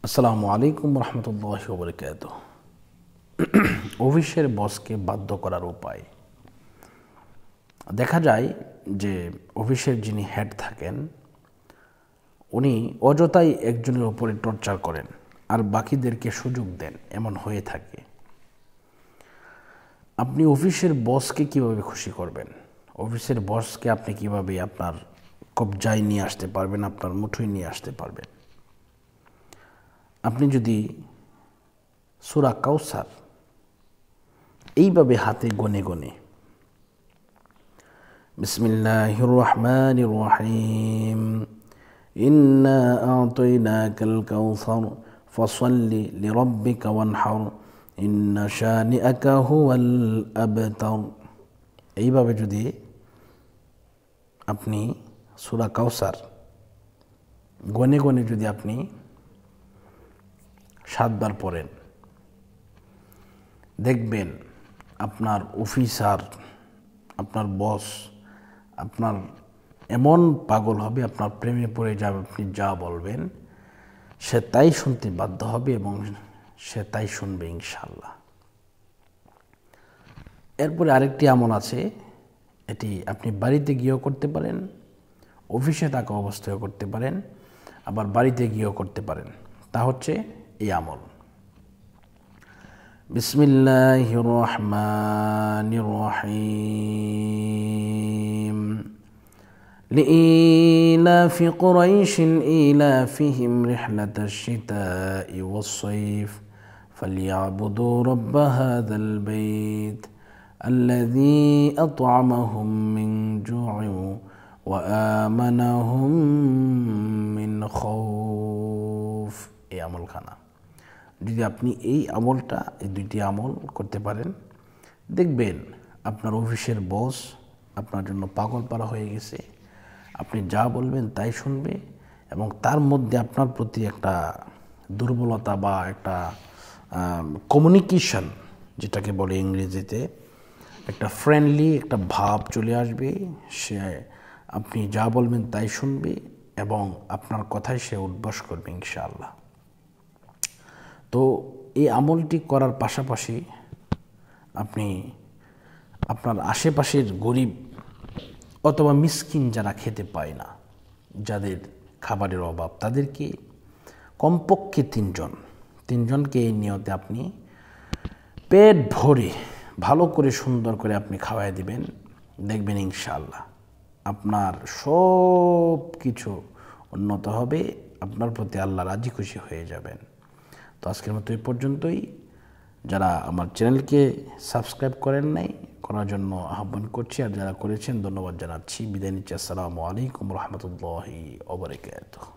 আসসালামু আলাইকুম রহমতুল্লাহি ওয়া বারাকাতুহু। অফিসের বসকে বাধ্য করার উপায়। দেখা যায় যে অফিসের যিনি হেড থাকেন উনি অযথাই একজনের উপরে টর্চার করেন আর বাকিদেরকে সুযোগ দেন, এমন হয়ে থাকে। আপনি অফিসের বসকে কিভাবে খুশি করবেন? অফিসের বসকে আপনি কিভাবে আপনার কবজায় নিয়ে আসতে পারবেন, আপনার মুঠোয় নিয়ে আসতে পারবেন? আপনি যদি সূরা কাউসার এইভাবে হাতে গনে গনে বিসমিল্লাহির রহমানির রহিম ইন্না আ'তাইনাকাল কাউসার ফাসাল্লি লিরাব্বিকা ওয়ানহার ইন্না শানিআকা হুয়াল আবতার, এইভাবে যদি আপনি সূরা কাউসার গনে গনে যদি আপনি 7 বার পড়েন, দেখবেন আপনার অফিসার, আপনার বস আপনার এমন পাগল হবে, আপনার প্রেমে পড়ে যাবে। আপনি যা বলবেন সে তাই শুনতে বাধ্য হবে এবং সে তাই শুনবে ইনশাআল্লাহ। এরপরে আরেকটি আমল আছে, এটি আপনি বাড়িতে গিয়েও করতে পারেন, অফিসে থাকা অবস্থায়ও করতে পারেন, আবার বাড়িতে গিয়েও করতে পারেন। তা হচ্ছে এই আমল। বিসমিল্লাহির রহমানির রহিম লিইলাফি কুরাইশিন ইলাফিহিম রিহলাতাশ শিতাই ওয়াস সাইফ ফালইয়াবুদু রাব্ব হাযাল বাইত আল্লাযী আত'আমাহুম মিন জু'ইন ওয়া আমানাহুম মিন খাউফ। এই আমলখানা যদি আপনি এই আমলটা, এই দুইটি আমল করতে পারেন, দেখবেন আপনার অফিসের বস আপনার জন্য পাগল পারা হয়ে গেছে। আপনি যা বলবেন তাই শুনবে এবং তার মধ্যে আপনার প্রতি একটা দুর্বলতা বা একটা কমিউনিকেশন, যেটাকে বলে ইংরেজিতে, একটা ফ্রেন্ডলি একটা ভাব চলে আসবে। সে আপনি যা বলবেন তাই শুনবে এবং আপনার কথায় সে উদ্বাস করবে ইনশাআল্লাহ। তো এই আমলটি করার পাশাপাশি আপনি আপনার আশেপাশের গরিব অথবা মিসকিন যারা খেতে পায় না, যাদের খাবারের অভাব, তাদেরকে কমপক্ষে তিনজনকে এই নিয়তে আপনি পেট ভরে ভালো করে সুন্দর করে আপনি খাওয়াই দিবেন। দেখবেন ইনশাআল্লাহ আপনার সব কিছু উন্নত হবে, আপনার প্রতি আল্লাহ রাজি খুশি হয়ে যাবেন। তো আজকের মতো এই পর্যন্তই। যারা আমার চ্যানেলকে সাবস্ক্রাইব করেন নাই, করার জন্য আহ্বান করছি, আর যারা করেছেন ধন্যবাদ জানাচ্ছি। বিদায় নিচ্ছি। আসসালামু আলাইকুম রহমতুল্লাহি ওয়া বারাকাতুহু।